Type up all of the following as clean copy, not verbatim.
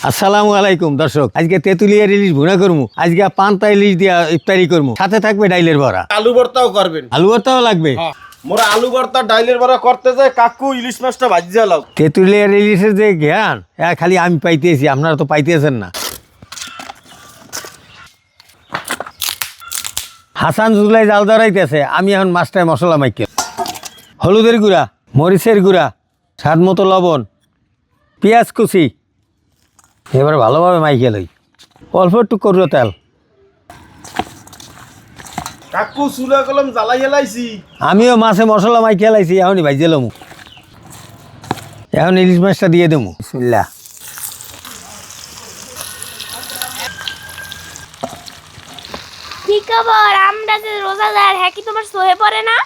আসসালামু আলাইকুম দর্শক, আজকে তেঁতুলিয়া ইলিশ ভুনা করবো। আজকে পান্তা ইলিশ দিয়া ইফতারি করবো, সাথে থাকবে ডাইলের বড়া। আলু ভর্তাও করবেন? আলু ভর্তাও লাগবে। মোরা আলু ভর্তা ডাইলের বড়া করতে যায়, কাকু ইলিশ মাছটা ভাজি লাও। তেঁতুলিয়ার ইলিশের যে জ্ঞান খালি আমি পাইতেছি, আপনারা তো পাইতেছেন না। হাসান জুলাই জাল ধরাইতেছে, আমি এখন মাছটায় মশলা মাইকে। হলুদের গুঁড়া, মরিচের গুঁড়া, স্বাদ মতো লবণ, পেঁয়াজ কুচি, এবার ভালোভাবে মাইকে লই। অল্প একটু করবো তেল। কাকু চুলা কলম জ্বালাই হেলাইছি। আমিও মাছে মশলা মাইকে লাইছি, এখনই ভাইজে লমু। এখন ইলিশ মাছটা দিয়ে দেবো। বিসমিল্লাহ। কি খবর? আমরা যে রোজাদার, হ্যাঁ কি তোমার সহে পড়ে না?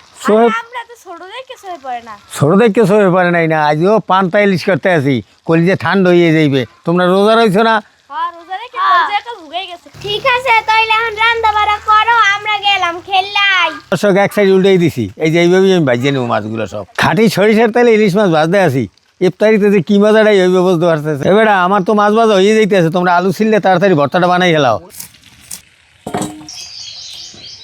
আমরা তো ছোট দেখে সহে পড়ে না। ছোট দেখে সহে পারে নাই না, আজও পান্তা ইলিশ করতে আছি, কলিজে ঠান্ডা হয়ে যাইবে। তোমরা রোজা রইছো না? হ্যাঁ রোজা রেখে কলজে একা ভুগে গেছে। ঠিক আছে, তাইলে এখন রান্না বাড়া করো, আমরা গেলাম খেললাই। দর্শক এক সাইড উল্টেই দিছি, এই যে এইভাবেই আমি ভাজিয়ে নেবো মাছগুলো সব। খাঁটি সরিষার তেলে ইলিশ মাছ ভাজতে আসি, ইফতারিতে যে কি মজাটাই হইবে বুঝতে পারতেছে। এবার আমার তো মাছ ভাজা হয়ে যাইতেছে, তোমরা আলু ছিললে তাড়াতাড়ি ভর্তাটা বানাই খেলাও।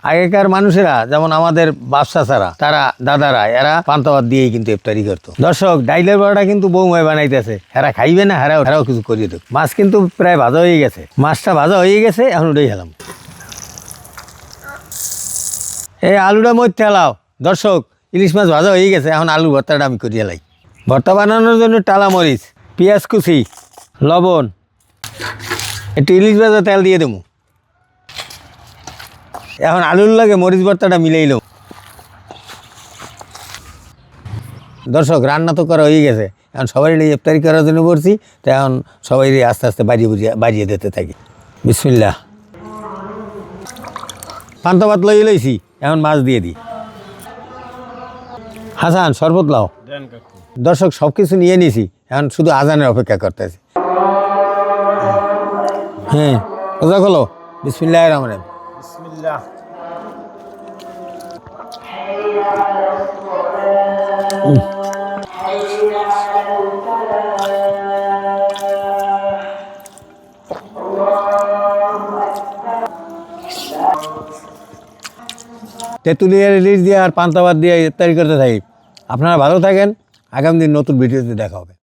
আগেকার মানুষেরা যেমন আমাদের বাপসাচারা, তারা দাদারা, এরা পান্তা ভাত দিয়েই কিন্তু ইফতারি করতো। দর্শক ডাইলের বড়াটা কিন্তু বৌমায় বানাইতেছে, এরা খাইবে না, হেরাও কিছু করিয়ে দেব। মাছ কিন্তু প্রায় ভাজা হয়ে গেছে, মাছটা ভাজা হয়ে গেছে, এখন উঠেই খেলাম। এই আলুটা মধ্যে হেলাও। দর্শক ইলিশ মাছ ভাজা হয়ে গেছে, এখন আলু ভর্তাটা আমি করিয়ে লাই। ভর্তা বানানোর জন্য টালা মরিচ, পেঁয়াজ কুচি, লবণ, একটু ইলিশ ভাজা তেল দিয়ে দেবো। এখন আলুর লাগে মরিচ ভর্তাটা মিলেই লো। দর্শক রান্না তো করা হয়ে গেছে, এখন সবাই ইফতারি করার জন্য বলছি, তো এখন সবাই আস্তে আস্তে বাড়িয়ে দিতে থাকি। বিসমিল্লাহ। পান্তা ভাত লইছি, এখন মাছ দিয়ে দিই। হাসান শরবত লাও। দর্শক সব কিছু নিয়ে নিছি, এখন শুধু আজানের অপেক্ষা করতেছি। হ্যাঁ ওজা খোলো। বিসমিল্লাহির রহমানির রহিম। বিসমিল্লাহ। তেঁতুলিয়ার ইলিশ দিয়ে আর পান্তা ভাত দিয়ে ইফতারি করতে থাকি। আপনারা ভালো থাকেন, আগামী দিন নতুন ভিডিওতে দেখা হবে।